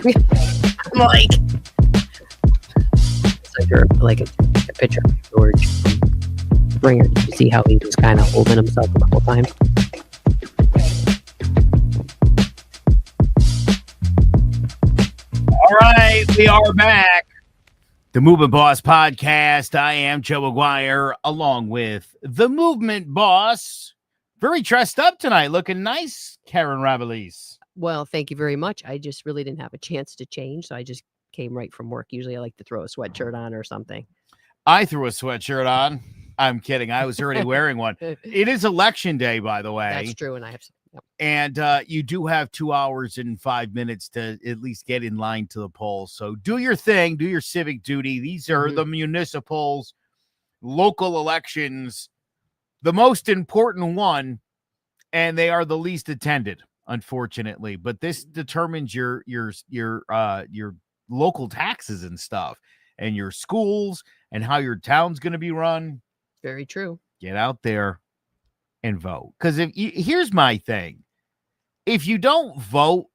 I'm like, it's like a picture of George Springer. Did you see how he was kind of holding himself a couple times? All right, we are back. The Movement Boss Podcast. I am Joe Aguiar, along with the Movement Boss. Very dressed up tonight, looking nice, Karin Ravalese. Well, thank you very much. I just really didn't have a chance to change, so I just came right from work. Usually I like to throw a sweatshirt on or something. I threw a sweatshirt on. I'm kidding. I was already wearing one. It is election day, by the way. That's true, and I have some. Yep. And you do have 2 hours and 5 minutes to at least get in line to the polls. So do your thing, do your civic duty. These are the municipals, local elections, the most important one, and they are the least attended, unfortunately. But this determines your local taxes and stuff, and your schools, and how your town's going to be run. Very true. Get out there and vote. Because here's my thing. If you don't vote,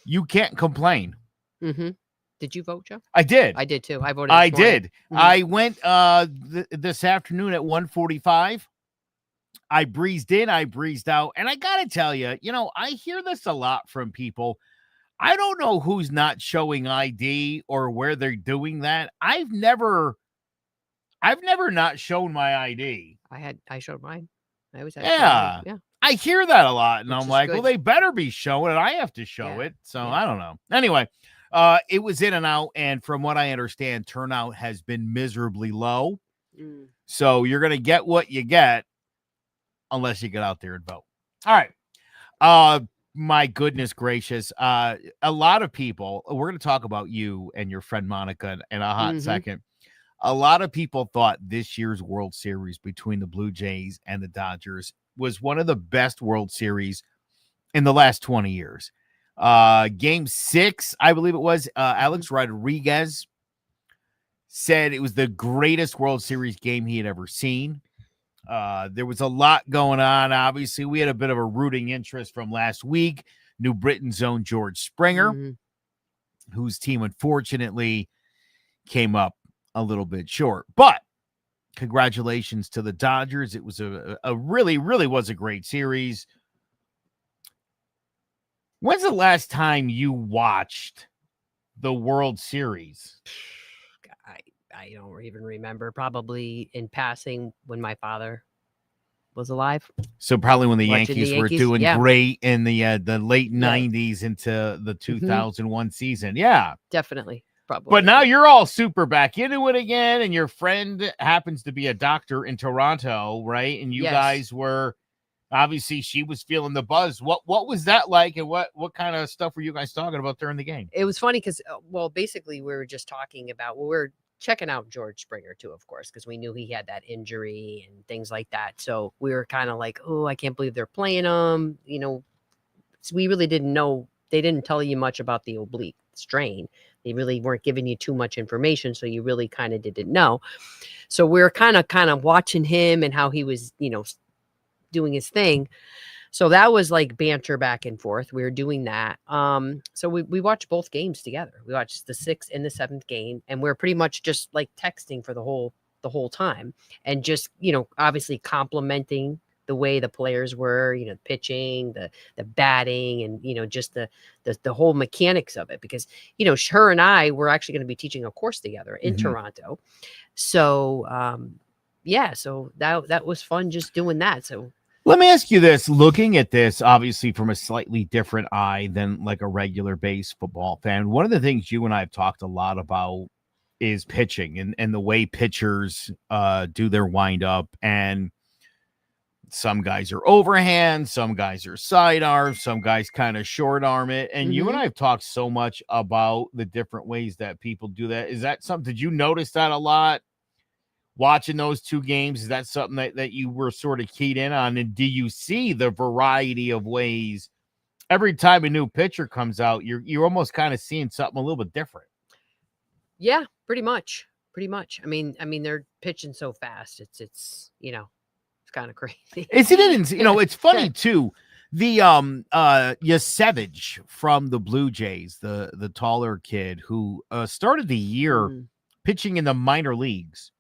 you can't complain. Mm-hmm. Did you vote, Joe? I did. I did too. I voted. I did. Mm-hmm. I went this afternoon at 1:45. I breezed in, I breezed out. And I got to tell you, I hear this a lot from people. I don't know who's not showing ID or where they're doing that. I've never not shown my ID. I showed mine. I always had. Yeah. Yeah. I hear that a lot, and I'm like, good. well, they better be showing it. I have to show it. So I don't know. Anyway, it was in and out, and from what I understand, turnout has been miserably low. So you're going to get what you get unless you get out there and vote. All right. My goodness gracious. A lot of people, we're going to talk about you and your friend Monica in a hot second. A lot of people thought this year's World Series between the Blue Jays and the Dodgers was one of the best World Series in the last 20 years. Game 6, I believe it was, Alex Rodriguez said it was the greatest World Series game he had ever seen. There was a lot going on. Obviously, we had a bit of a rooting interest from last week. New Britain's own George Springer, whose team unfortunately came up a little bit short. But congratulations to the Dodgers. It was a really, really was a great series. When's the last time you watched the World Series? I don't even remember. Probably in passing when my father was alive. So probably when the Yankees were doing great in the late 90s into the 2001 season. Yeah. Definitely. Probably. But now you're all super back into it again, and your friend happens to be a doctor in Toronto, right? And you guys were, obviously she was feeling the buzz. What was that like, and what kind of stuff were you guys talking about during the game? It was funny because, basically we were just talking about, we're checking out George Springer too, of course, because we knew he had that injury and things like that. So we were kind of like, oh, I can't believe they're playing him. So we really didn't know. They didn't tell you much about the oblique strain. They really weren't giving you too much information, so you really kind of didn't know. So we were kind of watching him and how he was, doing his thing. So that was like banter back and forth. We were doing that. So we watched both games together. We watched the 6th and the 7th game, and we're pretty much just like texting for the whole time, and just obviously complimenting the way the players were, pitching, the batting, and just the whole mechanics of it, because her and I were actually going to be teaching a course together in Toronto. So so that was fun just doing that. So let me ask you this, looking at this obviously from a slightly different eye than like a regular base football fan, one of the things you and I have talked a lot about is pitching and the way pitchers do their wind up. And some guys are overhand, some guys are sidearm, some guys kind of short arm it. And you and I have talked so much about the different ways that people do that. Is that something, did you notice that a lot watching those two games? Is that something that you were sort of keyed in on? And do you see the variety of ways every time a new pitcher comes out, you're almost kind of seeing something a little bit different? Yeah, pretty much. I mean, they're pitching so fast. It's it's kind of crazy. Isn't it? It's funny too, The Yasevich from the Blue Jays, the taller kid who started the year pitching in the minor leagues.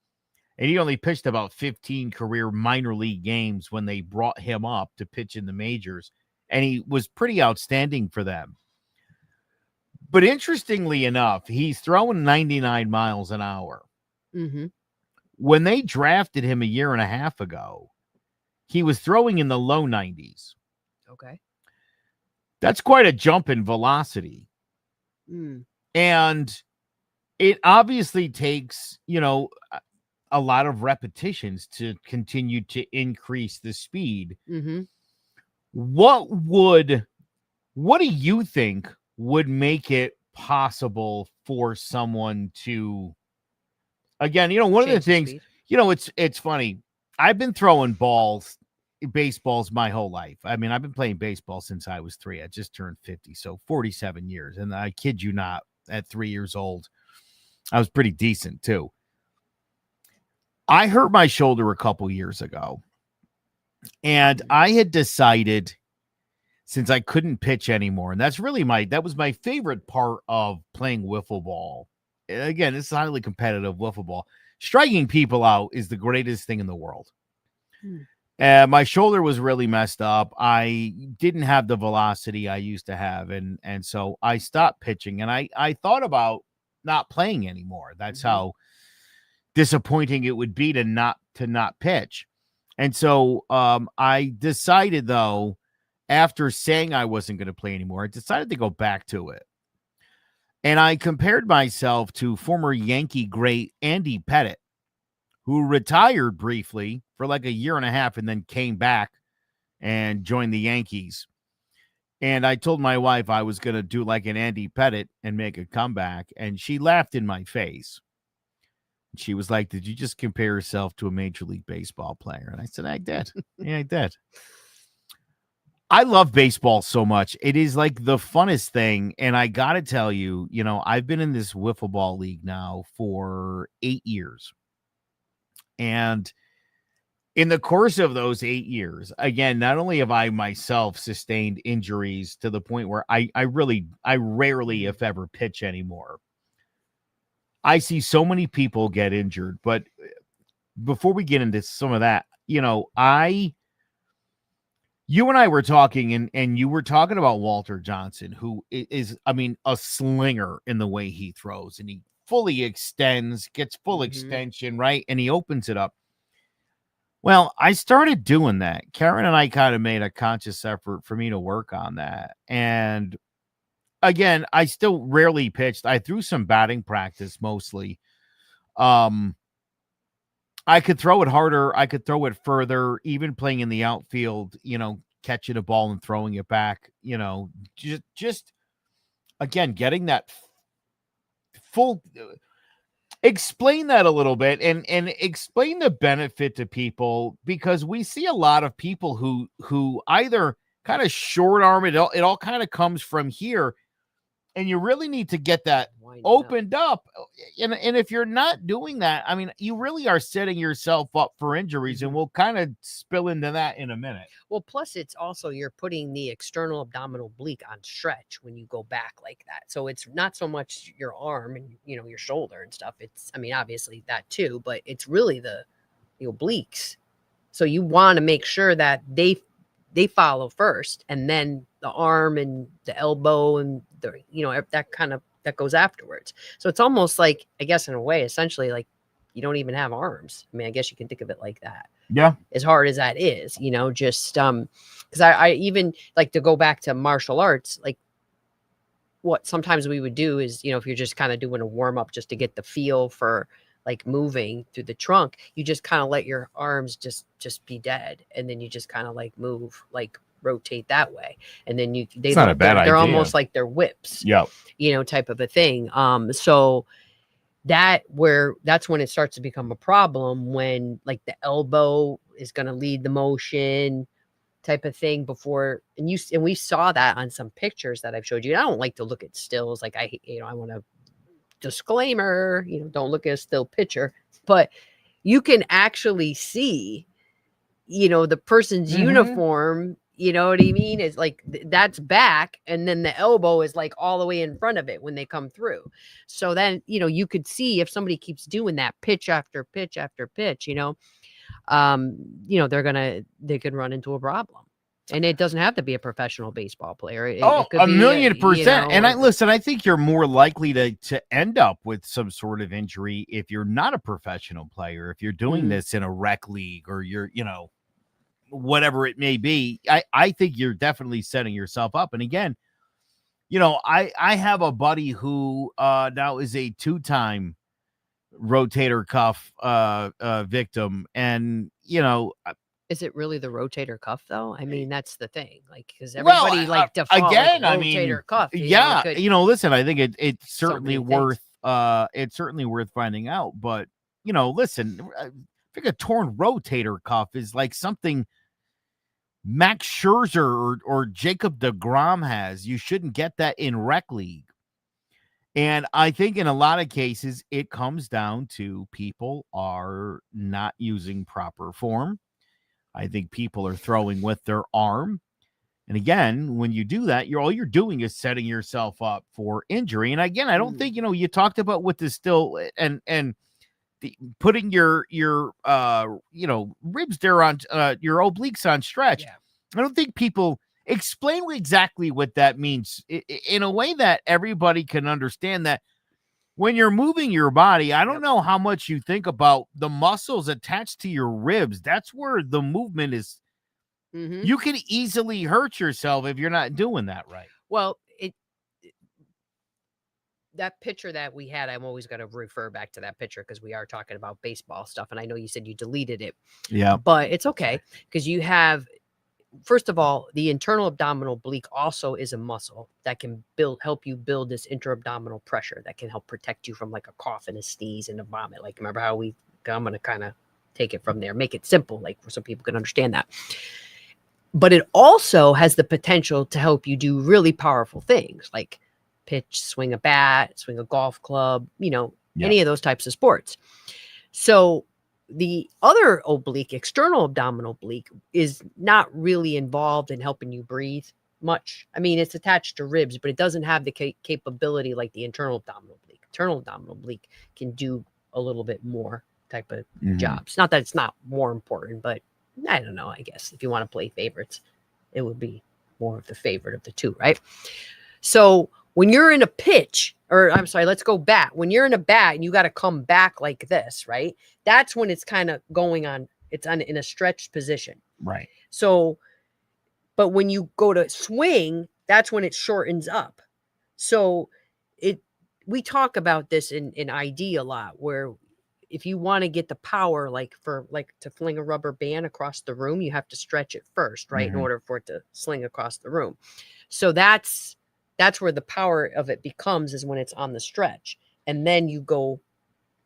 And he only pitched about 15 career minor league games when they brought him up to pitch in the majors. And he was pretty outstanding for them. But interestingly enough, he's throwing 99 miles an hour. Mm-hmm. When they drafted him a year and a half ago, he was throwing in the low 90s. Okay. That's quite a jump in velocity. And it obviously takes, a lot of repetitions to continue to increase the speed. Mm-hmm. What do you think would make it possible for someone to, again, one of the things, it's funny. I've been throwing baseballs my whole life. I mean, I've been playing baseball since I was 3. I just turned 50, so 47 years. And I kid you not, at 3 years old, I was pretty decent too. I hurt my shoulder a couple years ago, and I had decided, since I couldn't pitch anymore, and that was my favorite part of playing wiffle ball. Again, it's highly competitive wiffle ball. Striking people out is the greatest thing in the world. My shoulder was really messed up. I didn't have the velocity I used to have, and so I stopped pitching, and I thought about not playing anymore. That's how disappointing it would be to not pitch. And so I decided, though, after saying I wasn't going to play anymore, I decided to go back to it. And I compared myself to former Yankee great Andy Pettitte, who retired briefly for like a year and a half and then came back and joined the Yankees. And I told my wife I was going to do like an Andy Pettitte and make a comeback, and she laughed in my face. She was like, "Did you just compare yourself to a Major League Baseball player?" And I said, "I did." Yeah, I did. I love baseball so much. It is like the funnest thing. And I got to tell you, I've been in this wiffle ball league now for 8 years. And in the course of those 8 years, again, not only have I myself sustained injuries to the point where I rarely, if ever, pitch anymore. I see so many people get injured. But before we get into some of that, you and I were talking, and you were talking about Walter Johnson, who is, a slinger in the way he throws, and he fully extends, gets full extension, right? And he opens it up. Well, I started doing that. Karin and I kind of made a conscious effort for me to work on that. And again, I still rarely pitched. I threw some batting practice mostly. I could throw it harder. I could throw it further, even playing in the outfield, catching a ball and throwing it back, just again, getting that full. Explain that a little bit and explain the benefit to people, because we see a lot of people who either kind of short arm it. It all kind of comes from here. And you really need to get that opened up. And if you're not doing that, you really are setting yourself up for injuries, and we'll kind of spill into that in a minute. Well, plus it's also, you're putting the external abdominal oblique on stretch when you go back like that. So it's not so much your arm and, your shoulder and stuff. It's, obviously that too, but it's really the obliques. So you want to make sure that they follow first, and then the arm and the elbow and the, that goes afterwards. So it's almost like, I guess in a way, essentially like you don't even have arms. I guess you can think of it like that. Yeah. As hard as that is, just, cause I even like to go back to martial arts, like what sometimes we would do is, if you're just kind of doing a warm up just to get the feel for like moving through the trunk, you just kind of let your arms just be dead. And then you just kind of like move, like rotate that way. And then it's not a bad idea. They're almost like they're whips, type of a thing. So that's when it starts to become a problem, when like the elbow is going to lead the motion type of thing before. And we saw that on some pictures that I've showed you. I don't like to look at stills. Like I want to disclaimer, don't look at a still picture, but you can actually see, the person's uniform, You know what I mean? It's like that's back, and then the elbow is like all the way in front of it when they come through. So then, you could see if somebody keeps doing that pitch after pitch after pitch, they could run into a problem. And it doesn't have to be a professional baseball player. It could be 1,000,000%. And I think you're more likely to end up with some sort of injury if you're not a professional player, if you're doing this in a rec league or you're, whatever it may be. I think you're definitely setting yourself up. And again, I have a buddy who now is a 2-time rotator cuff victim. And, is it really the rotator cuff though? I mean, that's the thing. Like, because everybody default again, rotator cuff. Listen, I think it's certainly worth finding out. But listen, I think a torn rotator cuff is like something Max Scherzer or Jacob deGrom has. You shouldn't get that in rec league. And I think in a lot of cases, it comes down to people are not using proper form. I think people are throwing with their arm. And again, when you do that, all you're doing is setting yourself up for injury. And again, I don't think, you talked about with this still and putting your ribs there on your obliques on stretch. Yeah. I don't think people explain exactly what that means in a way that everybody can understand that. When you're moving your body, I don't know how much you think about the muscles attached to your ribs. That's where the movement is. You can easily hurt yourself if you're not doing that right. Well, that picture that we had, I'm always going to refer back to that picture because we are talking about baseball stuff. And I know you said you deleted it. Yeah. But it's okay because you have, first of all, the internal abdominal oblique also is a muscle that can help you build this intra-abdominal pressure that can help protect you from like a cough and a sneeze and a vomit. Like, remember how I'm going to kind of take it from there, make it simple, like so people can understand that. But it also has the potential to help you do really powerful things like pitch, swing a bat, swing a golf club, any of those types of sports. So the other oblique, external abdominal oblique, is not really involved in helping you breathe much. I mean, it's attached to ribs, but it doesn't have the capability like the internal abdominal oblique. Internal abdominal oblique can do a little bit more type of jobs. Not that it's not more important, but I don't know. I guess if you want to play favorites, it would be more of the favorite of the two, right? So when you're in a pitch, or I'm sorry, let's go back. When you're in a bat and you got to come back like this, right? That's when it's kind of going on. It's in a stretched position. Right. So, but when you go to swing, that's when it shortens up. So we talk about this in ID a lot, where if you want to get the power, like to fling a rubber band across the room, you have to stretch it first, right? In order for it to sling across the room. So that's where the power of it becomes, is when it's on the stretch, and then you go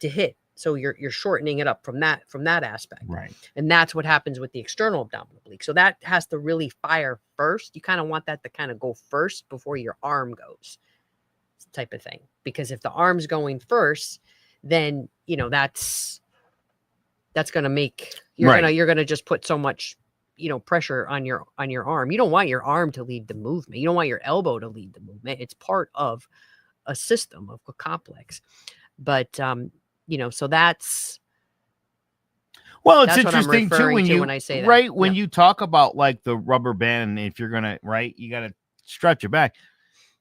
to hit. So you're shortening it up from that aspect. Right. And that's what happens with the external abdominal oblique. So that has to really fire first. You kind of want that to kind of go first before your arm goes, type of thing. Because if the arm's going first, then that's going to make you're going to just put so much pressure on your arm. You don't want your arm to lead the movement. You don't want your elbow to lead the movement. It's part of a system, of a complex. But so that's it's interesting too when I say that. Right, when you talk about like the rubber band, if you're gonna you got to stretch it back.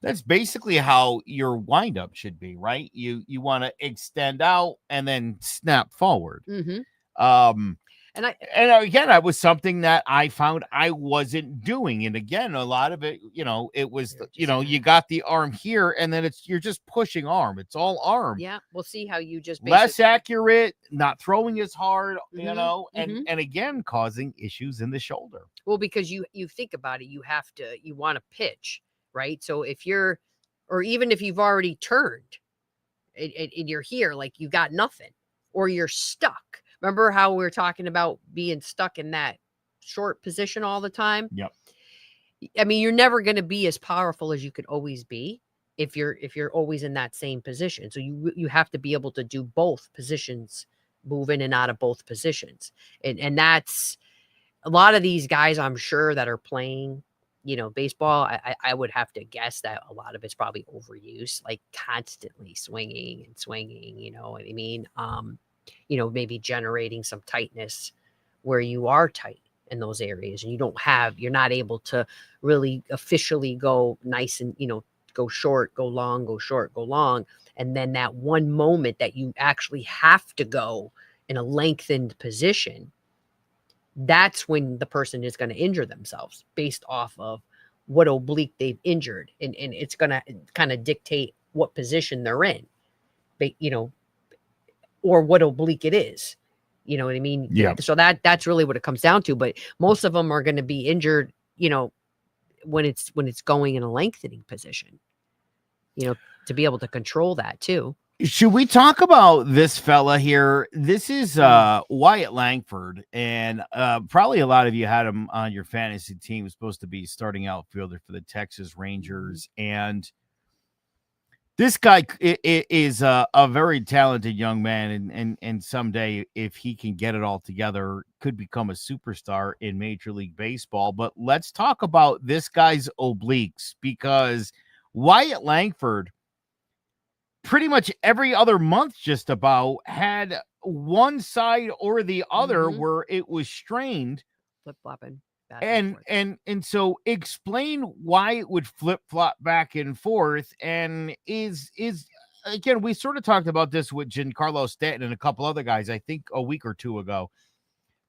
That's basically how your windup should be, right? You want to extend out and then snap forward. And again, that was something that I found I wasn't doing. And again, a lot of it, it was, you got the arm here, and then you're just pushing arm. It's all arm. Yeah, we'll see how you just less accurate, not throwing as hard, and again causing issues in the shoulder. Well, because you think about it, you want to pitch. Right. So or even if you've already turned and you're here, like you got nothing, or you're stuck. Remember how we were talking about being stuck in that short position all the time? Yep. I mean, you're never going to be as powerful as you could always be if you're always in that same position. So you have to be able to do both positions, move in and out of both positions. And that's a lot of these guys, I'm sure, that are playing, baseball, I would have to guess that a lot of it's probably overuse, like constantly swinging and swinging, you know what I mean? Maybe generating some tightness where you are tight in those areas and you're not able to really officially go nice and, go short, go long, go short, go long. And then that one moment that you actually have to go in a lengthened position, that's when the person is going to injure themselves based off of what oblique they've injured. And it's going to kind of dictate what position they're in, but, or what oblique it is. You know what I mean? Yeah. So that's really what it comes down to. But most of them are going to be injured, when it's going in a lengthening position, to be able to control that too. Should we talk about this fella here? This is Wyatt Langford, and probably a lot of you had him on your fantasy team. He's supposed to be starting outfielder for the Texas Rangers, and this guy is a very talented young man, and someday, if he can get it all together, could become a superstar in Major League Baseball. But let's talk about this guy's obliques, because Wyatt Langford, pretty much every other month just about, had one side or the other where it was strained, flip-flopping. And so explain why it would flip-flop back and forth. And is again, we sort of talked about this with Giancarlo Stanton and a couple other guys, I think a week or two ago.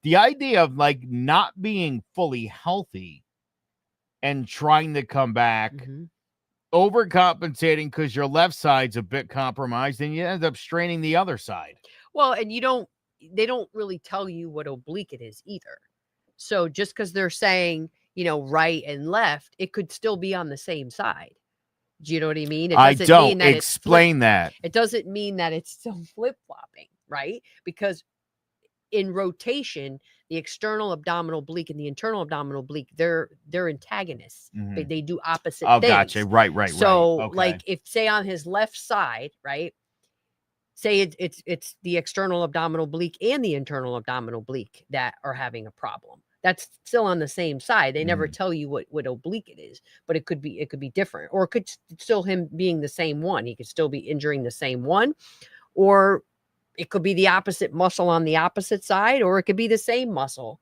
The idea of like not being fully healthy and trying to come back, overcompensating because your left side's a bit compromised, and you end up straining the other side. Well, and they don't really tell you what oblique it is either. So just because they're saying, right and left, it could still be on the same side. Do you know what I mean? It doesn't mean that explain that. It doesn't mean that it's still flip-flopping, right? Because in rotation, the external abdominal oblique and the internal abdominal oblique, they're antagonists. They do opposite things. Gotcha. Right. So, okay. like, if say on his left side, right? Say it's the external abdominal oblique and the internal abdominal oblique that are having a problem. That's still on the same side. They never tell you what oblique it is, but it could be different, or it could still him being the same one. He could still be injuring the same one, or it could be the opposite muscle on the opposite side, or it could be the same muscle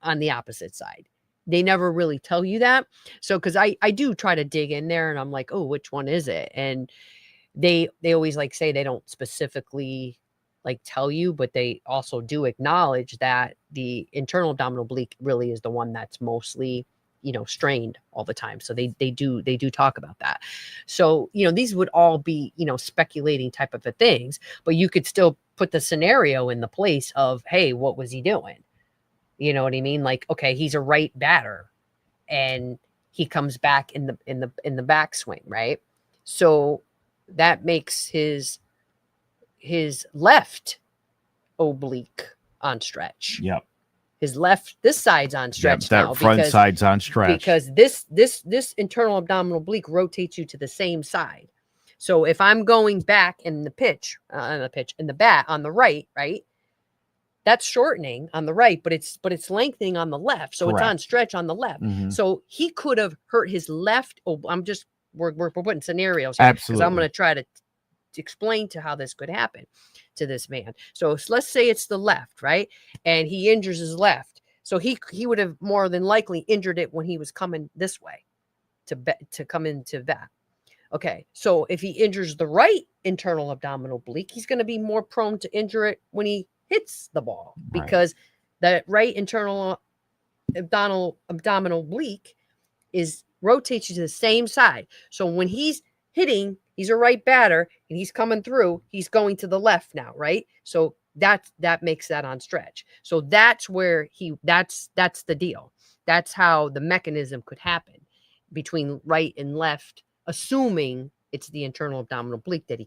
on the opposite side. They never really tell you that. So, because I do try to dig in there, and I'm like, oh, which one is it? And they always like say they don't specifically like tell you, but they also do acknowledge that the internal abdominal oblique really is the one that's mostly, strained all the time. So they do talk about that. So, these would all be, speculating type of things, but you could still put the scenario in the place of, hey, what was he doing? You know what I mean? Like, okay, he's a right batter and he comes back in the backswing, right? So that makes his left oblique on stretch. Yep. This side's on stretch now. That front side's on stretch. Because this internal abdominal oblique rotates you to the same side. So if I'm going back in the bat on the right, that's shortening on the right, but it's lengthening on the left. So Correct. It's on stretch on the left. So he could have hurt his left. We're putting scenarios here. Absolutely. Because I'm going to try to explain to how this could happen to this man. So let's say it's the left, right? And he injures his left. So he would have more than likely injured it when he was coming this way to come into that. Okay. So if he injures the right internal abdominal oblique, he's going to be more prone to injure it when he hits the ball, because that right internal abdominal oblique rotates you to the same side. So when he's hitting, he's a right batter and he's coming through, he's going to the left now, right? So that makes that on stretch. So that's where that's the deal. That's how the mechanism could happen between right and left, assuming it's the internal abdominal oblique that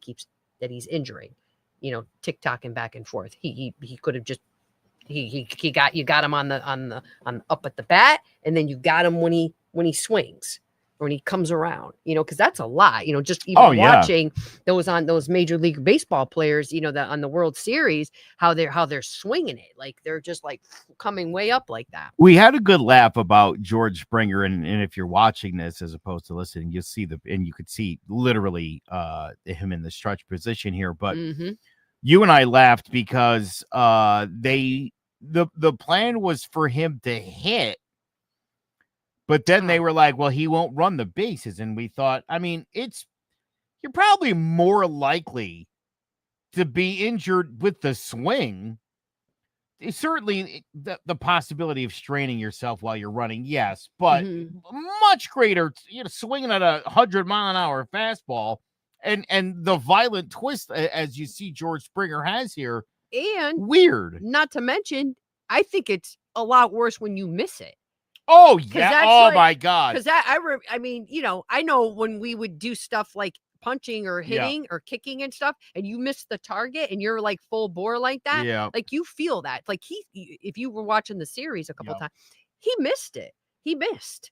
he's injuring, tick-tocking back and forth. He could have just you got him on up at the bat, and then you got him when he swings. when he comes around, because that's a lot, just even watching those on those Major League Baseball players, that on the World Series, how they're swinging it. Like they're just like coming way up like that. We had a good laugh about George Springer. And if you're watching this, as opposed to listening, you'll see and you could see literally him in the stretch position here. But you and I laughed because the plan was for him to hit. But then they were like, well, he won't run the bases. And we thought, I mean, you're probably more likely to be injured with the swing. It's certainly the possibility of straining yourself while you're running, yes, but much greater, swinging at 100-mile-an-hour fastball and the violent twist, as you see George Springer has here. And weird. Not to mention, I think it's a lot worse when you miss it. Oh, yeah. Oh, my God. Because I mean, I know when we would do stuff like punching or hitting or kicking and stuff, and you miss the target and you're like full bore like that, like you feel that. Like if you were watching the series a couple times, he missed it. He missed.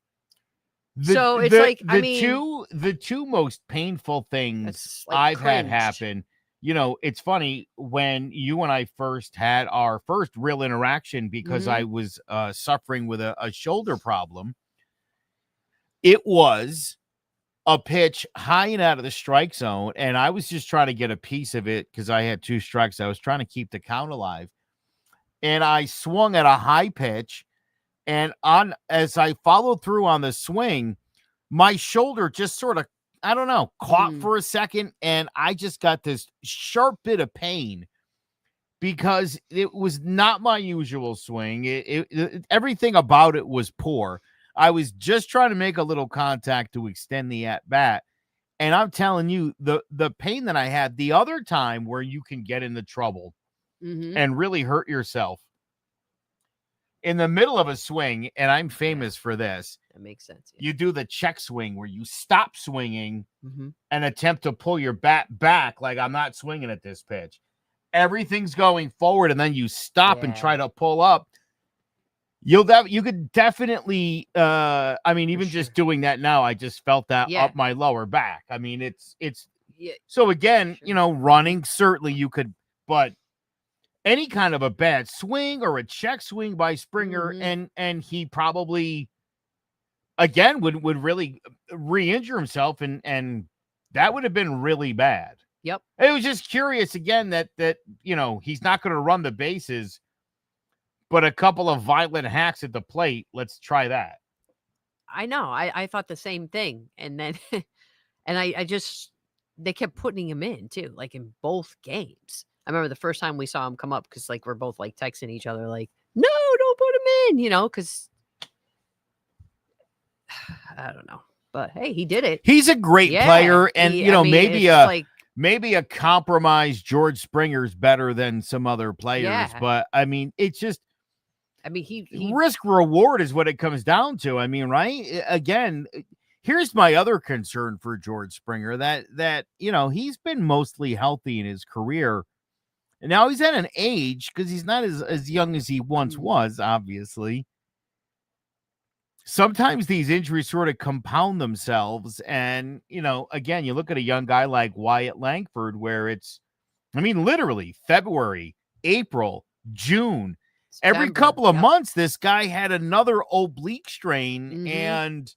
So it's the two most painful things I've had happen. It's funny when you and I first had our first real interaction, because I was suffering with a shoulder problem. It was a pitch high and out of the strike zone, and I was just trying to get a piece of it because I had 2 strikes. I was trying to keep the count alive, and I swung at a high pitch, and as I followed through on the swing, my shoulder just sort of, I don't know, caught for a second, and I just got this sharp bit of pain because it was not my usual swing. Everything about it was poor. I was just trying to make a little contact to extend the at-bat, and I'm telling you, the pain that I had the other time where you can get into trouble and really hurt yourself in the middle of a swing, and I'm famous for this. That makes sense. You do the check swing where you stop swinging and attempt to pull your bat back like I'm not swinging at this pitch. Everything's going forward, and then you stop and try to pull up. You could definitely, even just doing that now, I just felt that up my lower back. I mean, it's so again, running, certainly you could, but any kind of a bad swing or a check swing by Springer, and he probably again would really re-injure himself, and that would have been really bad. Yep. It was just curious again that he's not going to run the bases, but a couple of violent hacks at the plate. Let's try that. I know. I thought the same thing, and then and I just, they kept putting him in too, like in both games. I remember the first time we saw him come up, because like we're both like texting each other like, no, don't put him in, because I don't know. But hey, he did it. He's a great player, and maybe a compromised George Springer's better than some other players, but I mean, it's just, he risk reward is what it comes down to. I mean, right? Again, here's my other concern for George Springer, that he's been mostly healthy in his career. And now he's at an age, because he's not as young as he once was, obviously. Sometimes these injuries sort of compound themselves. And, again, you look at a young guy like Wyatt Langford, where it's, literally February, April, June, September, every couple of months, this guy had another oblique strain. And,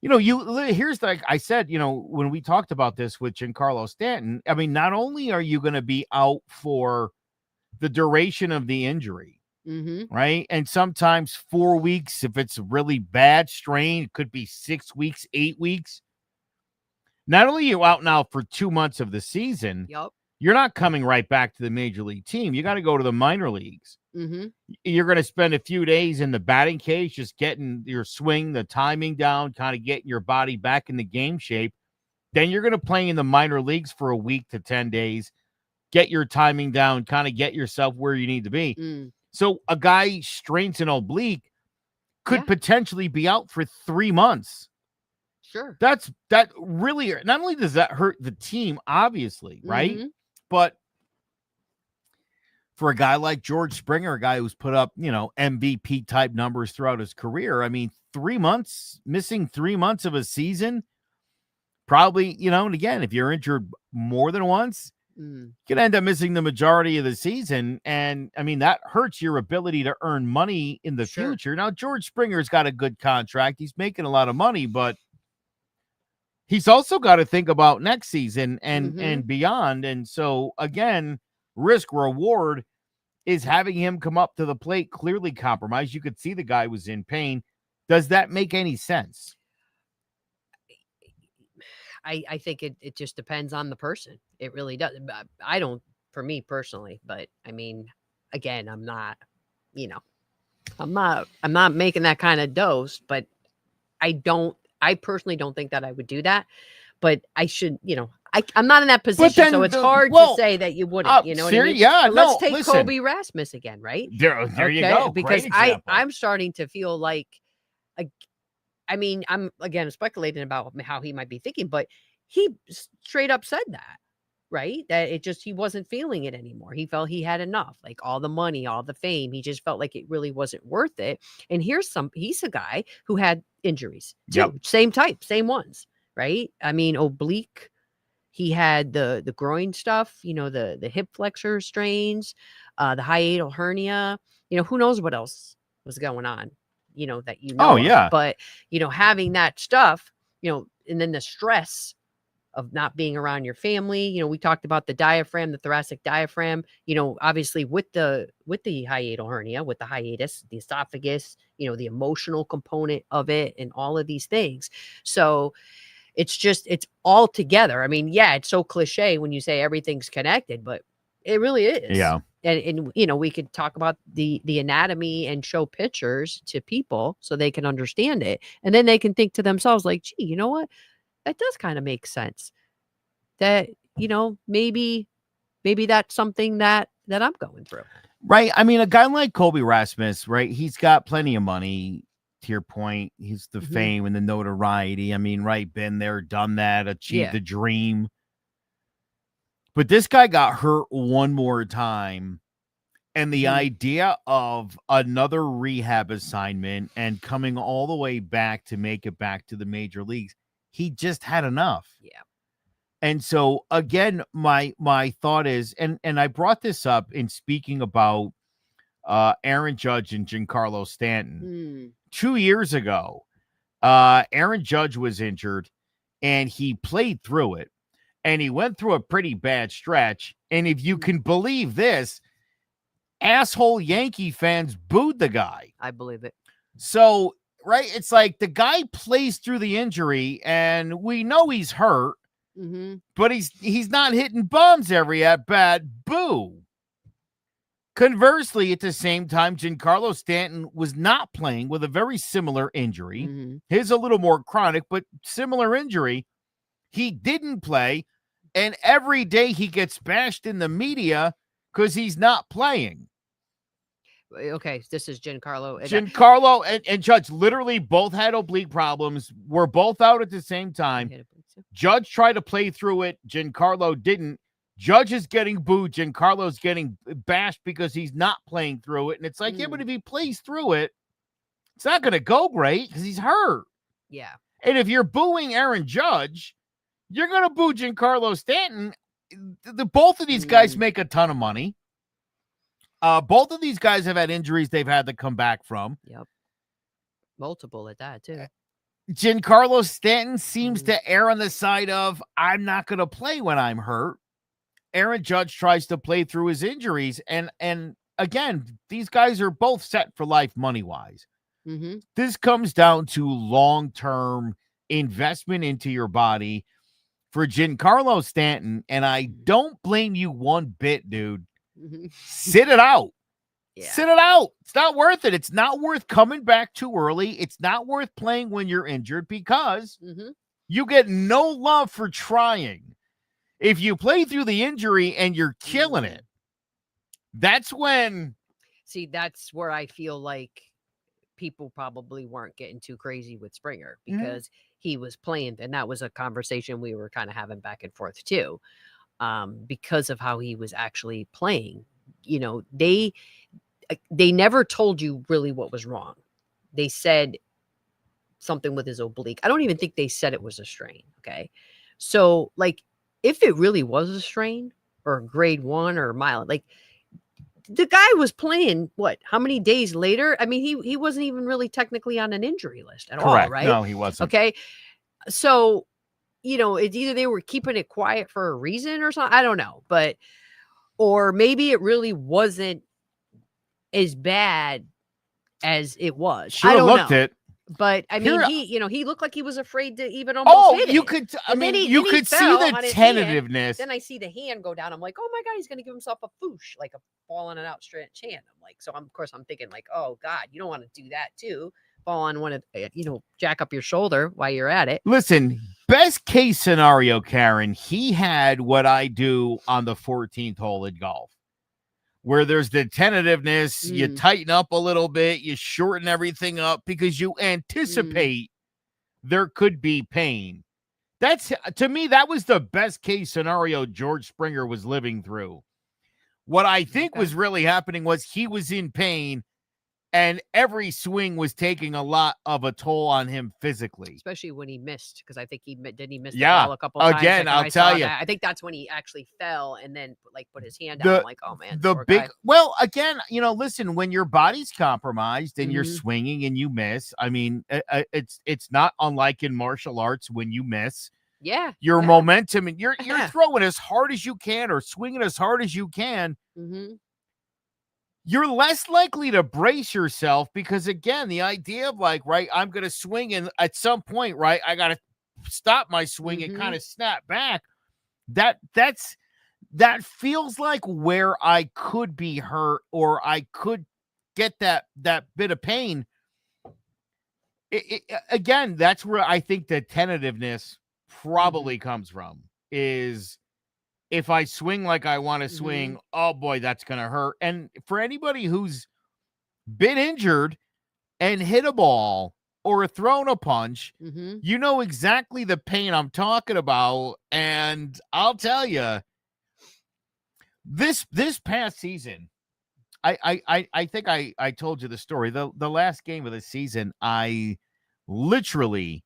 here's like I said, when we talked about this with Giancarlo Stanton, not only are you going to be out for the duration of the injury, right? And sometimes 4 weeks, if it's a really bad strain, it could be 6 weeks, 8 weeks. Not only are you out now for 2 months of the season, you're not coming right back to the major league team. You got to go to the minor leagues. You're going to spend a few days in the batting cage, just getting your swing, the timing down, kind of getting your body back in the game shape. Then you're going to play in the minor leagues for a week to 10 days, get your timing down, kind of get yourself where you need to be. So a guy strains an oblique could potentially be out for 3 months. Sure. That really, not only does that hurt the team, obviously, right? But for a guy like George Springer, a guy who's put up, MVP type numbers throughout his career. I mean, 3 months, missing 3 months of a season, probably, and again, if you're injured more than once, you can end up missing the majority of the season. And I mean, that hurts your ability to earn money in the future. Now, George Springer's got a good contract. He's making a lot of money, but he's also got to think about next season and beyond. And so again, risk reward is having him come up to the plate clearly compromised. You could see the guy was in pain. Does that make any sense? I think it just depends on the person. It really does. I don't, for me personally, but I mean, again, I'm not making that kind of dose, but I personally don't think that I would do that, but I should, I'm not in that position, so it's hard to say that you wouldn't, you know what I mean? Yeah, let's take Kobe Rasmus again, right? There you go. Because I'm starting to feel like, I mean, I'm again speculating about how he might be thinking, but he straight up said that, right? That he wasn't feeling it anymore. He felt he had enough, like all the money, all the fame. He just felt like it really wasn't worth it. And he's a guy who had injuries too, same type, same ones, right? I mean, oblique. He had the groin stuff, the hip flexor strains, the hiatal hernia. Who knows what else was going on, that Oh, yeah. But, having that stuff, and then the stress of not being around your family. We talked about the diaphragm, the thoracic diaphragm, obviously with the hiatal hernia, with the hiatus, the esophagus, the emotional component of it and all of these things. So it's all together. I mean, yeah, it's so cliche when you say everything's connected, but it really is. Yeah. And we could talk about the anatomy and show pictures to people so they can understand it. And then they can think to themselves like, gee, you know what? That does kind of make sense. That, maybe that's something that I'm going through. Right. I mean, a guy like Kobe Rasmus, right? He's got plenty of money. To your point, he's the fame and the notoriety. I mean, right, been there, done that, achieved the dream. But this guy got hurt one more time. And the idea of another rehab assignment and coming all the way back to make it back to the major leagues, he just had enough. Yeah. And so, again, my thought is, and I brought this up in speaking about Aaron Judge and Giancarlo Stanton. 2 years ago, Aaron Judge was injured, and he played through it. And he went through a pretty bad stretch. And if you can believe this, asshole Yankee fans booed the guy. I believe it. So, right, it's like the guy plays through the injury, and we know he's hurt, but he's not hitting bombs every at bat. Boo. Conversely, at the same time, Giancarlo Stanton was not playing with a very similar injury. His a little more chronic, but similar injury. He didn't play, and every day he gets bashed in the media because he's not playing. Okay, this is Giancarlo. Giancarlo and Judge literally both had oblique problems. Were both out at the same time. Judge tried to play through it. Giancarlo didn't. Judge is getting booed. Giancarlo's getting bashed because he's not playing through it. And it's like, yeah, but if he plays through it, it's not going to go great because he's hurt. Yeah. And if you're booing Aaron Judge, you're going to boo Giancarlo Stanton. Both of these guys make a ton of money. Both of these guys have had injuries they've had to come back from. Yep. Multiple at that, too. Giancarlo Stanton seems to err on the side of, I'm not going to play when I'm hurt. Aaron Judge tries to play through his injuries. And again, these guys are both set for life money-wise. This comes down to long-term investment into your body for Giancarlo Stanton. And I don't blame you one bit, dude. Sit it out. Yeah. Sit it out. It's not worth it. It's not worth coming back too early. It's not worth playing when you're injured because you get no love for trying. If you play through the injury and you're killing it, that's when. See, that's where I feel like people probably weren't getting too crazy with Springer because he was playing. And that was a conversation we were kind of having back and forth too, because of how he was actually playing they never told you really what was wrong. They said something with his oblique. I don't even think they said it was a strain. Okay. So like, if it really was a strain or grade 1 or mild, like the guy was playing how many days later? I mean, he wasn't even really technically on an injury list at all, right? No, he wasn't. Okay. So, it's either they were keeping it quiet for a reason or something. I don't know, or maybe it really wasn't as bad as it was. Should I have don't looked know. it. But I mean, he looked like he was afraid to even almost hit you it. could. You could see the tentativeness. Then I see the hand go down. I'm like, oh my God, he's gonna give himself a foosh, like a fall on an outstretched hand. I'm like, so of course I'm thinking like, oh God, you don't want to do that too. Fall on one of jack up your shoulder while you're at it. Listen, best case scenario, Karin, he had what I do on the 14th hole at golf, where there's the tentativeness, you tighten up a little bit, you shorten everything up because you anticipate there could be pain. That's, to me, that was the best case scenario George Springer was living through. What I think was really happening was he was in pain, and every swing was taking a lot of a toll on him physically. Especially when he missed, because I think he miss the ball a couple times. Again, I'll tell you. I think that's when he actually fell and then put his hand down. I'm like, oh man, well, again, listen, when your body's compromised and you're swinging and you miss, I mean, it's not unlike in martial arts when you miss. Yeah. Your momentum, and you're throwing as hard as you can or swinging as hard as you can. You're less likely to brace yourself because, again, the idea of I'm going to swing, and at some point, I got to stop my swing and kind of snap back. That feels like where I could be hurt or I could get that bit of pain. Again, that's where I think the tentativeness probably comes from, is if I swing like I want to swing, oh boy, that's going to hurt. And for anybody who's been injured and hit a ball or thrown a punch, you know exactly the pain I'm talking about. And I'll tell you, this past season, I think I told you the story. The last game of the season, I literally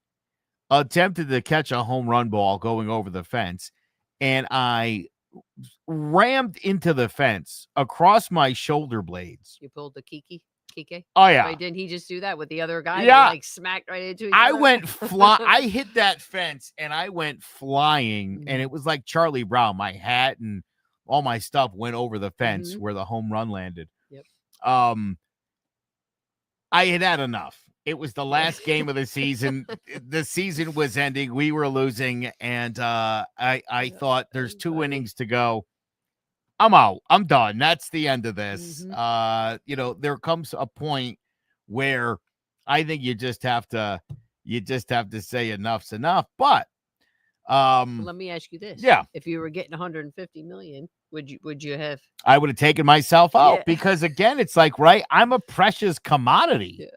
attempted to catch a home run ball going over the fence, and I rammed into the fence across my shoulder blades. You pulled the Kike? Oh, yeah. Wait, didn't he just do that with the other guy? Yeah. Smacked right into each other? I hit that fence, and I went flying, and it was like Charlie Brown. My hat and all my stuff went over the fence where the home run landed. Yep. I had enough. It was the last game of the season. The season was ending. We were losing. And I thought there's 2 innings to go. I'm out. I'm done. That's the end of this. There comes a point where I think you just have to say enough's enough. But let me ask you this. Yeah. If you were getting 150 million, would you have? I would have taken myself out because, again, it's like, I'm a precious commodity.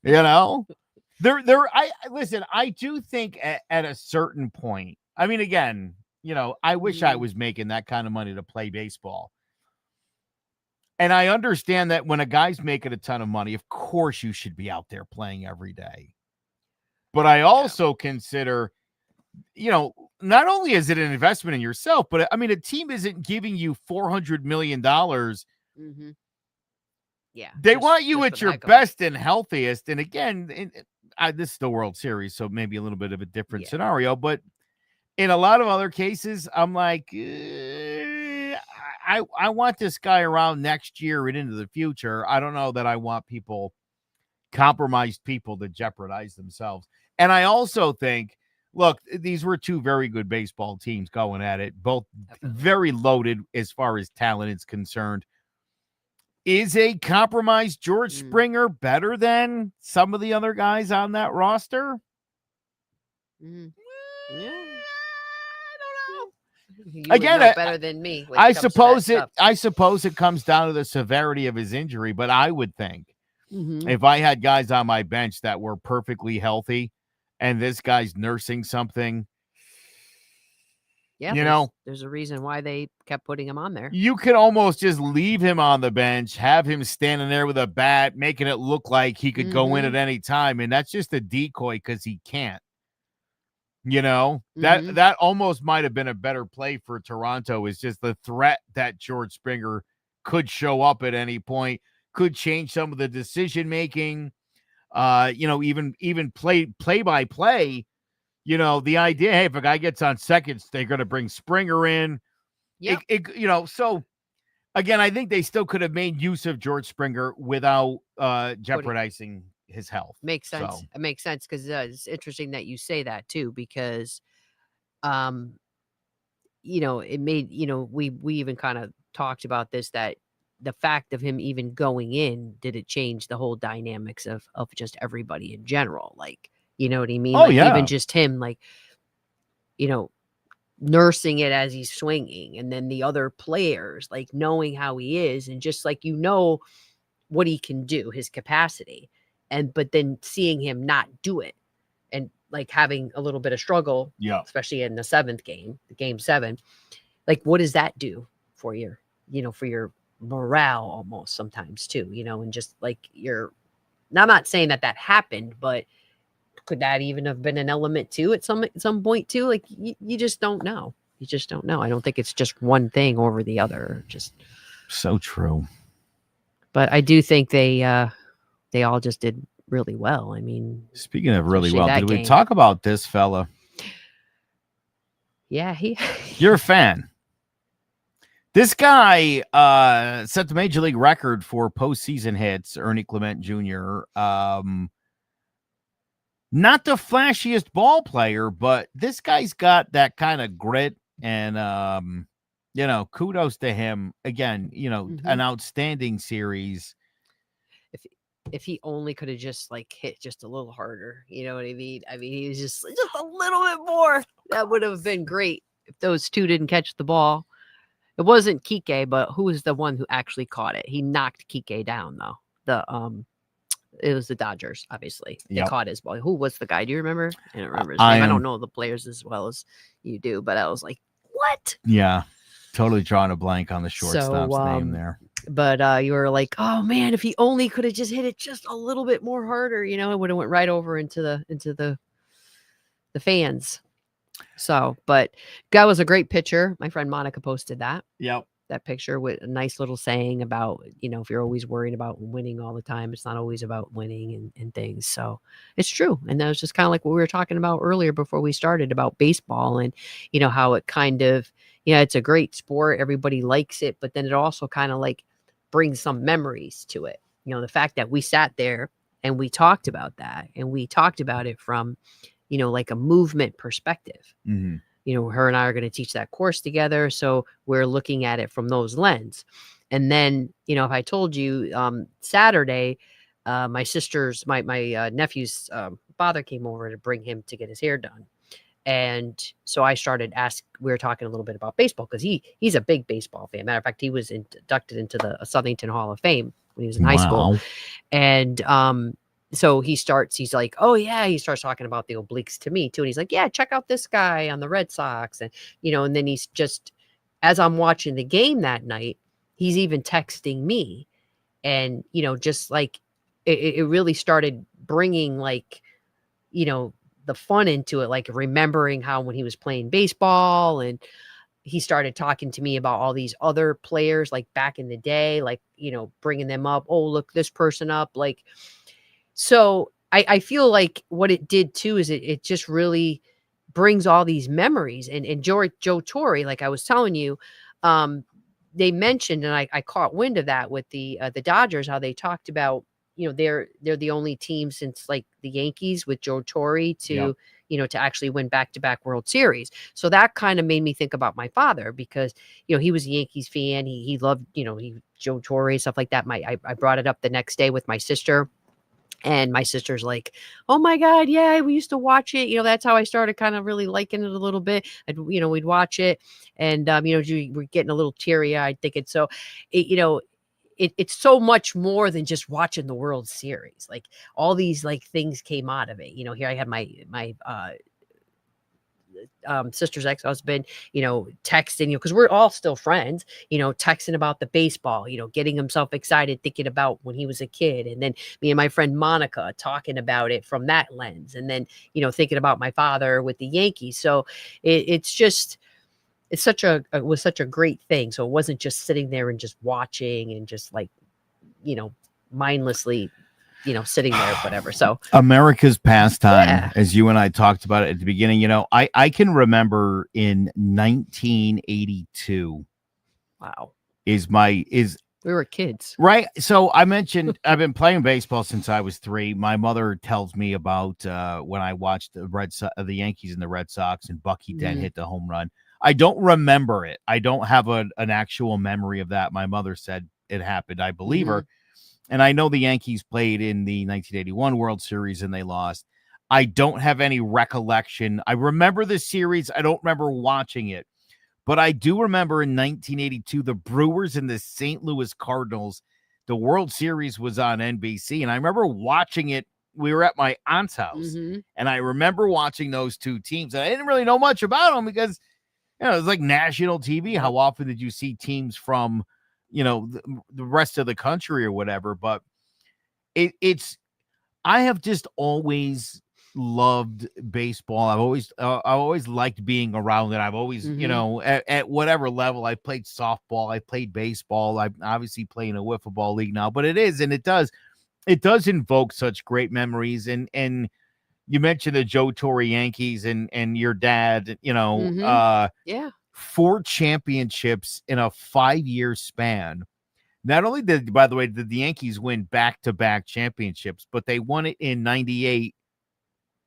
Yeah. Listen, I do think at a certain point, I mean, again, I wish I was making that kind of money to play baseball. And I understand that when a guy's making a ton of money, of course you should be out there playing every day. But I also consider, not only is it an investment in yourself, but I mean, a team isn't giving you $400 million. Yeah, they want you at your best and healthiest. And again, this is the World Series, so maybe a little bit of a different scenario. But in a lot of other cases, I'm like, I want this guy around next year and into the future. I don't know that I want compromised people to jeopardize themselves. And I also think, look, these were 2 very good baseball teams going at it, both very loaded as far as talent is concerned. Is a compromised George Springer better than some of the other guys on that roster? Yeah. I don't know. You again, would know better than me. I suppose it comes down to the severity of his injury, but I would think if I had guys on my bench that were perfectly healthy and this guy's nursing something, Yeah, there's a reason why they kept putting him on there. You could almost just leave him on the bench, have him standing there with a bat, making it look like he could go in at any time, and that's just a decoy because he can't. That almost might have been a better play for Toronto, is just the threat that George Springer could show up at any point, could change some of the decision making, even play by play. The idea, hey, if a guy gets on seconds, they're going to bring Springer in. Yeah. So again, I think they still could have made use of George Springer without jeopardizing his health. Makes sense. So. It makes sense because it's interesting that you say that too, because, it made, we even kind of talked about this, that the fact of him even going in, did it change the whole dynamics of just everybody in general? Like, you know what I mean? Oh, like, yeah. Even just him, like, nursing it as he's swinging, and then the other players, like, knowing how he is, and just like, what he can do, his capacity, but then seeing him not do it, and like having a little bit of struggle, especially in the 7th game, game 7, like, what does that do for your morale almost sometimes too, and just like I'm not saying that happened, but could that even have been an element too at some point too? Like, you just don't know. You just don't know. I don't think it's just one thing over the other. Just so true. But I do think they all just did really well. I mean, speaking of really well, did we talk about this fella? Yeah, you're a fan. This guy set the major league record for postseason hits, Ernie Clement Jr. Not the flashiest ball player, but this guy's got that kind of grit, and kudos to him. Again, an outstanding series. If he only could have just like hit just a little harder, you know what I mean? I mean, he was just a little bit more. That would have been great if those two didn't catch the ball. It wasn't Kike, but who was the one who actually caught it? He knocked Kike down though. It was the Dodgers, obviously. They caught his ball. Who was the guy? Do you remember? I don't remember his name. I don't know the players as well as you do, but I was like, what? Yeah, totally drawing a blank on the shortstop's name there. But you were like, oh man, if he only could have just hit it just a little bit more harder, it would have went right over into the fans. So, but guy was a great pitcher. My friend Monica posted that. Yep. That picture with a nice little saying about, if you're always worried about winning all the time, it's not always about winning and things. So it's true. And that was just kind of like what we were talking about earlier before we started about baseball, and, how it kind of, it's a great sport. Everybody likes it, but then it also kind of like brings some memories to it. The fact that we sat there and we talked about that, and we talked about it from, like a movement perspective. Mm-hmm. Her and I are going to teach that course together. So we're looking at it from those lens. And then, if I told you Saturday, my nephew's father came over to bring him to get his hair done. And so I started we were talking a little bit about baseball, because he's a big baseball fan. Matter of fact, he was inducted into the Southington Hall of Fame when he was in high school. And so he's like, oh yeah, he starts talking about the obliques to me too. And he's like, yeah, check out this guy on the Red Sox. And, and then he's just, as I'm watching the game that night, he's even texting me. And, just like, it really started bringing like, the fun into it, like remembering how when he was playing baseball, and he started talking to me about all these other players, like back in the day, like, bringing them up. Oh, look this person up. Like, so I feel like what it did too is it just really brings all these memories. And Joe Torre, like I was telling you, they mentioned, and I caught wind of that with the Dodgers, how they talked about, they're the only team since like the Yankees with Joe Torre to, to actually win back-to-back World Series. So that kind of made me think about my father, because, he was a Yankees fan. He loved, Joe Torre, stuff like that. I brought it up the next day with my sister. And my sister's like, oh my God, yeah, we used to watch it. That's how I started kind of really liking it a little bit. We'd watch it, and, we're getting a little teary-eyed thinking. So, it's so much more than just watching the World Series. Like, all these like things came out of it. Here I had my sister's ex-husband, texting, because we're all still friends, texting about the baseball, getting himself excited, thinking about when he was a kid. And then me and my friend Monica talking about it from that lens. And then, thinking about my father with the Yankees. So it's just, it was such a great thing. So it wasn't just sitting there and just watching and just like, mindlessly, sitting there, whatever. So America's pastime, as you and I talked about it at the beginning, I can remember in 1982. Wow. We were kids. Right. So I mentioned I've been playing baseball since I was 3. My mother tells me about when I watched the Yankees and the Red Sox and Bucky Dent hit the home run. I don't remember it. I don't have an actual memory of that. My mother said it happened. I believe her. And I know the Yankees played in the 1981 World Series and they lost. I don't have any recollection. I remember the series. I don't remember watching it. But I do remember in 1982, the Brewers and the St. Louis Cardinals, the World Series was on NBC. And I remember watching it. We were at my aunt's house. And I remember watching those two teams. And I didn't really know much about them because, it was like national TV. How often did you see teams from, the rest of the country or whatever? But I have just always loved baseball. I always liked being around it. I've always, at whatever level, I played softball, I played baseball. I'm obviously playing a wiffle ball league now, but it does invoke such great memories. And you mentioned the Joe Torre Yankees and your dad, 4 championships in a 5-year span. Not only did the Yankees win back-to-back championships, but they won it in 98,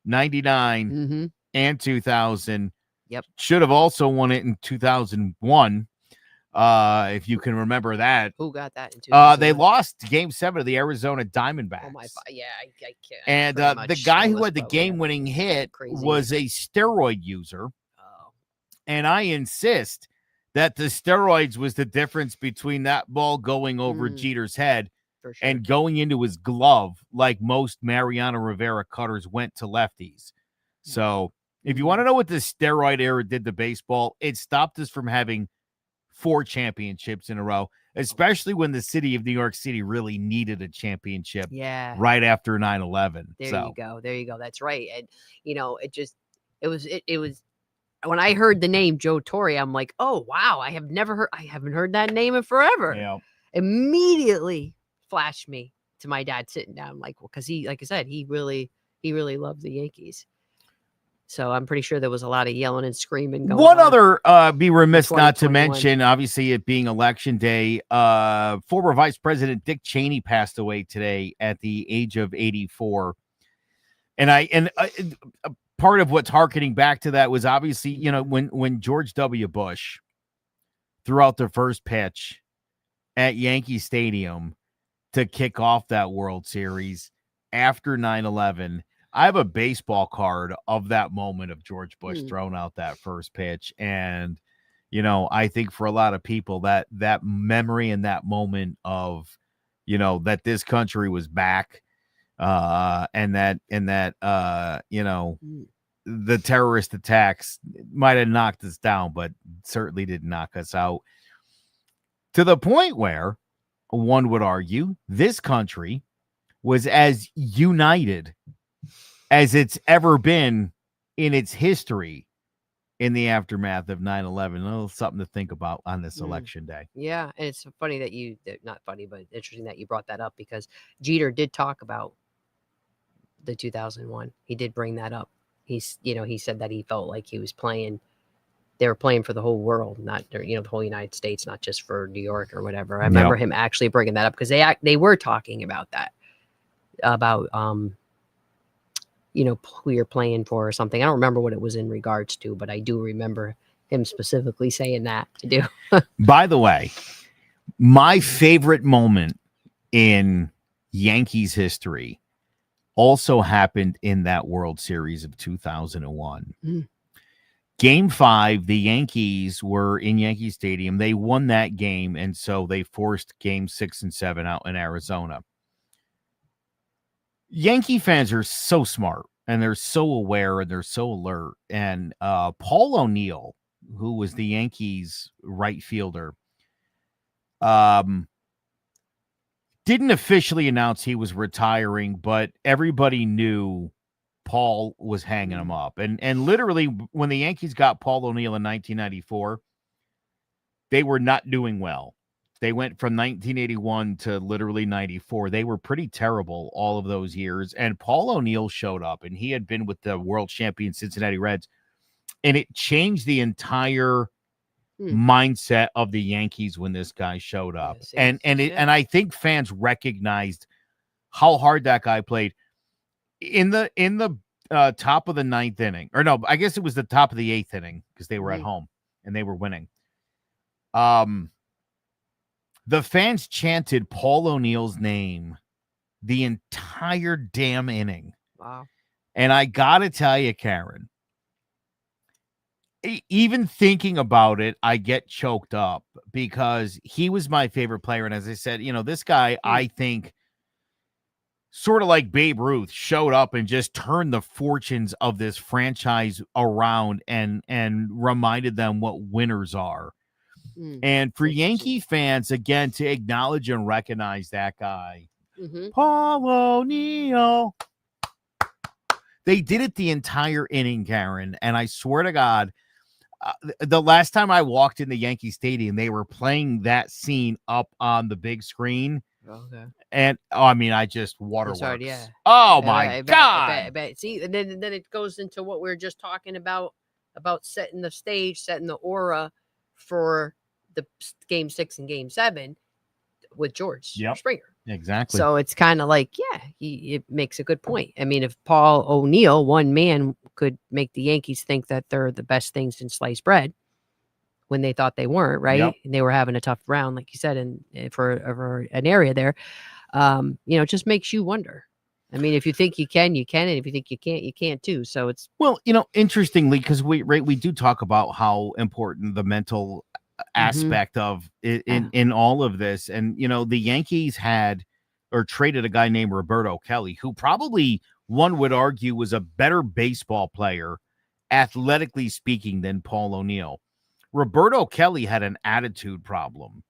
99, and 2000. Yep. Should have also won it in 2001, if you can remember that. Who got that in 2001? They lost Game 7 of the Arizona Diamondbacks. Oh my, yeah, I can't. And the guy who had the game-winning hit was a steroid user. Oh. And I insist that the steroids was the difference between that ball going over Jeter's head and going into his glove, like most Mariano Rivera cutters went to lefties. So if you want to know what the steroid era did to baseball, it stopped us from having 4 championships in a row, especially when the city of New York City really needed a championship right after 9/11. There you go. That's right. And, it was when I heard the name Joe Torre, I'm like, oh, wow, I haven't heard that name in forever. Yeah. Immediately flashed me to my dad sitting down, like, well, because he, like I said, he really loved the Yankees. So I'm pretty sure there was a lot of yelling and screaming going on. Other, be remiss not to mention, obviously it being election day, former Vice President Dick Cheney passed away today at the age of 84. And part of what's harkening back to that was obviously, when George W. Bush threw out the first pitch at Yankee Stadium to kick off that World Series after 9/11. I have a baseball card of that moment of George Bush throwing out that first pitch. And, I think for a lot of people that memory and that moment of, that this country was back, and that the terrorist attacks might have knocked us down, but certainly didn't knock us out, to the point where one would argue this country was as united as it's ever been in its history in the aftermath of 9/11. A little something to think about on this election day. Yeah, and it's funny not funny, but interesting that you brought that up, because Jeter did talk about the 2001. He did bring that up. He said that he felt like they were playing for the whole world, not, the whole United States, not just for New York or whatever. I remember him actually bringing that up because they were talking about that, about, who you're playing for or something. I don't remember what it was in regards to, but I do remember him specifically saying that to do. By the way, my favorite moment in Yankees history also happened in that World Series of 2001. Game 5, the Yankees were in Yankee Stadium. They won that game, and so they forced Game 6 and 7 out in Arizona. Yankee fans are so smart. and they're so aware and they're so alert. And Paul O'Neill, who was the Yankees right fielder, didn't officially announce he was retiring, but everybody knew Paul was hanging him up. And literally, when the Yankees got Paul O'Neill in 1994, they were not doing well. They went from 1981 to literally 94. They were pretty terrible all of those years. And Paul O'Neill showed up, and he had been with the world champion Cincinnati Reds, and it changed the entire mindset of the Yankees when this guy showed up. And I think fans recognized how hard that guy played in the top of the ninth inning. Or no, I guess it was the top of the eighth inning because they were at home and they were winning. The fans chanted Paul O'Neill's name the entire damn inning. Wow. And I got to tell you, Karin, even thinking about it, I get choked up because he was my favorite player. And as I said, this guy, I think, sort of like Babe Ruth, showed up and just turned the fortunes of this franchise around and reminded them what winners are. And for Yankee fans, again, to acknowledge and recognize that guy, Paul O'Neill, they did it the entire inning, Karin. And I swear to God, the last time I walked in the Yankee Stadium, they were playing that scene up on the big screen. Okay. And I just waterworks. Sorry, yeah. Oh my God. I bet. See, and then it goes into what we were just talking about setting the stage, setting the aura for the game 6 and game 7 with George Springer. Exactly. So it's kind of like, it makes a good point. I mean, if Paul O'Neill, one man, could make the Yankees think that they're the best things in sliced bread when they thought they weren't, right? Yep. And they were having a tough round, like you said, for an area there, it just makes you wonder. I mean, if you think you can, you can. And if you think you can't too. So it's... Well, interestingly, because we do talk about how important the mental aspect of in all of this. And, the Yankees had or traded a guy named Roberto Kelly, who probably one would argue was a better baseball player, athletically speaking, than Paul O'Neill. Roberto Kelly had an attitude problem.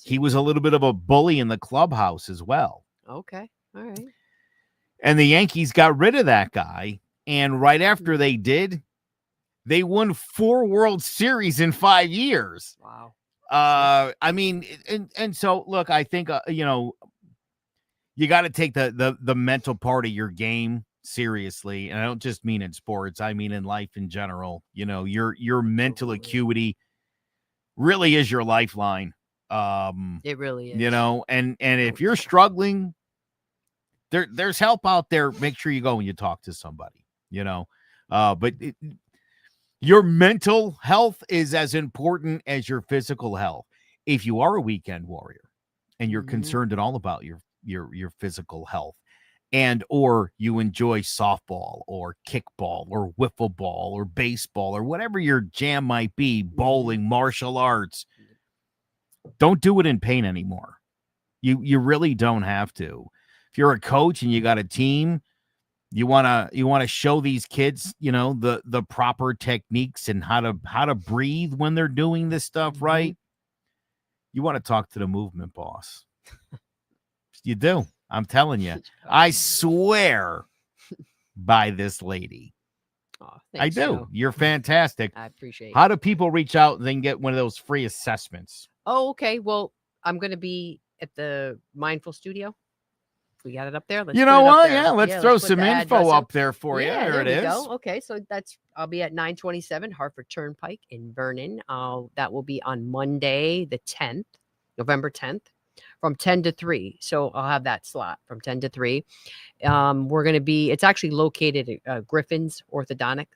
He was a little bit of a bully in the clubhouse as well. Okay. All right. And the Yankees got rid of that guy. And right after they did, they won 4 World Series in 5 years. Wow. I mean, and so look, I think, you got to take the mental part of your game seriously. And I don't just mean in sports. I mean in life in general. Your mental acuity really is your lifeline. It really is. And if you're struggling, there's help out there. Make sure you go and you talk to somebody, but your mental health is as important as your physical health. If you are a weekend warrior and you're concerned at all about your physical health, and or you enjoy softball or kickball or wiffle ball or baseball or whatever your jam might be, bowling, martial arts, don't do it in pain anymore. You really don't have to. If you're a coach and you got a team, you want to show these kids, the proper techniques and how to breathe when they're doing this stuff right. You want to talk to the movement boss. You do. I'm telling you. I swear by this lady. Oh, I thanks, do. Joe. You're fantastic. I appreciate it. How do people reach out and then get one of those free assessments? Oh, okay. Well, I'm going to be at the Mindful Studio. We got it up there. Let's let's throw some info up there for you. There it is. Go. Okay, so I'll be at 927 Hartford Turnpike in Vernon. That will be on Monday, the 10th, November 10th, from 10 to 3. So I'll have that slot from 10 to 3. It's actually located at Griffin's Orthodontics.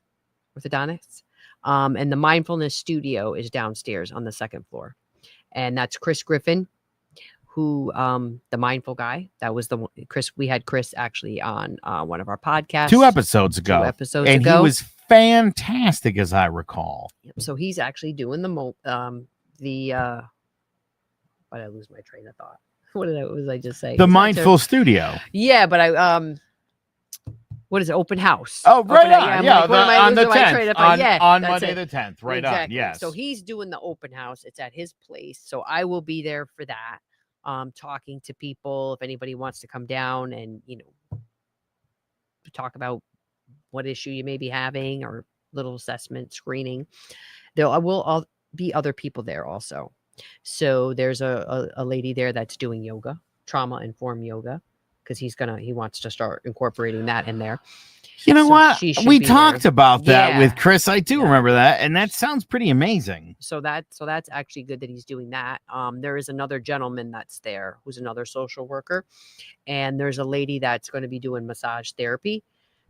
And the Mindfulness Studio is downstairs on the 2nd floor. And that's Chris Griffin, who the mindful guy. That was Chris. We had Chris actually on one of our podcasts 2 episodes ago. And he was fantastic, as I recall. So he's actually doing why did I lose my train of thought? What was I just saying? The Mindful Studio. Yeah, but what is it? Open house. Oh, right on. Yeah, on the 10th. Yeah, on Monday the 10th. Right exactly. on. Yes. So he's doing the open house. It's at his place. So I will be there for that. Talking to people if anybody wants to come down and, talk about what issue you may be having or little assessment screening. I'll be other people there also. So there's a lady there that's doing yoga, trauma-informed yoga, because he wants to start incorporating that in there. You know what? We talked about that with Chris. I do remember that, and that sounds pretty amazing. So that's actually good that he's doing that. There is another gentleman that's there who's another social worker, and there's a lady that's going to be doing massage therapy.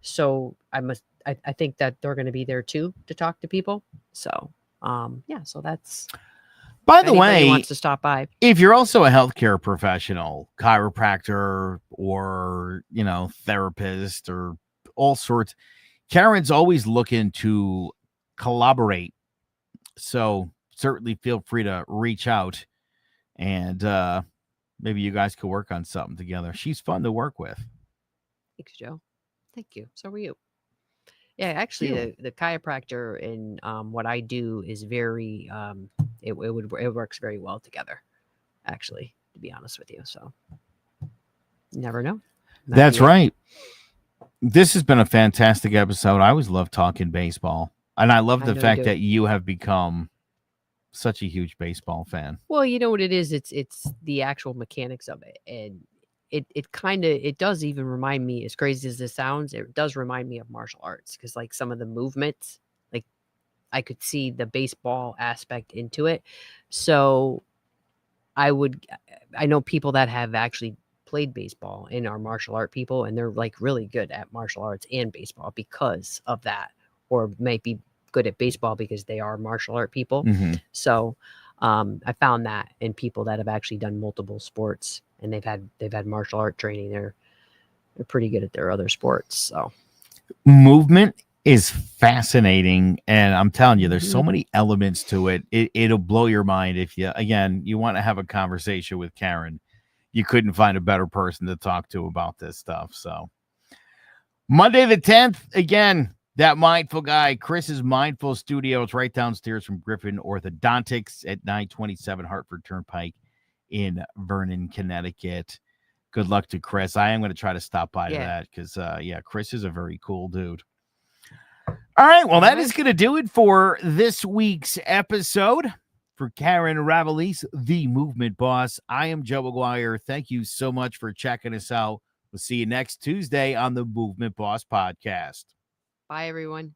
So I think that they're going to be there too to talk to people. So so that's. By the way, wants to stop by. If you're also a healthcare professional, chiropractor, or therapist, or all sorts, Karen's always looking to collaborate. So certainly feel free to reach out, and maybe you guys could work on something together. She's fun to work with. Thanks, Joe. Thank you. So are you. Yeah, actually, the chiropractor and what I do is very it works very well together. Actually, to be honest with you, so you never know. That's right. This has been a fantastic episode. I always love talking baseball, and I love the fact that you have become such a huge baseball fan. Well, you know what it is. It's the actual mechanics of it, and it does even remind me, as crazy as this sounds, it does remind me of martial arts, because like some of the movements, like I could see the baseball aspect into it. So I know people that have actually played baseball and are martial art people, and they're like really good at martial arts and baseball because of that, or might be good at baseball because they are martial art people. Mm-hmm. So I found that in people that have actually done multiple sports and they've had martial art training, they're pretty good at their other sports. So movement is fascinating, and I'm telling you, there's so many elements to it. It'll blow your mind if you want to have a conversation with Karin. You couldn't find a better person to talk to about this stuff. So Monday the 10th, again, that mindful guy, Chris's Mindful Studios, right downstairs from Griffin Orthodontics at 927 Hartford Turnpike in Vernon, Connecticut. Good luck to Chris. I am going to try to stop by to that because, Chris is a very cool dude. All right. Well, that is going to do it for this week's episode. For Karin Ravalese, the Movement Boss, I am Joe Aguiar. Thank you so much for checking us out. We'll see you next Tuesday on the Movement Boss Podcast. Bye, everyone.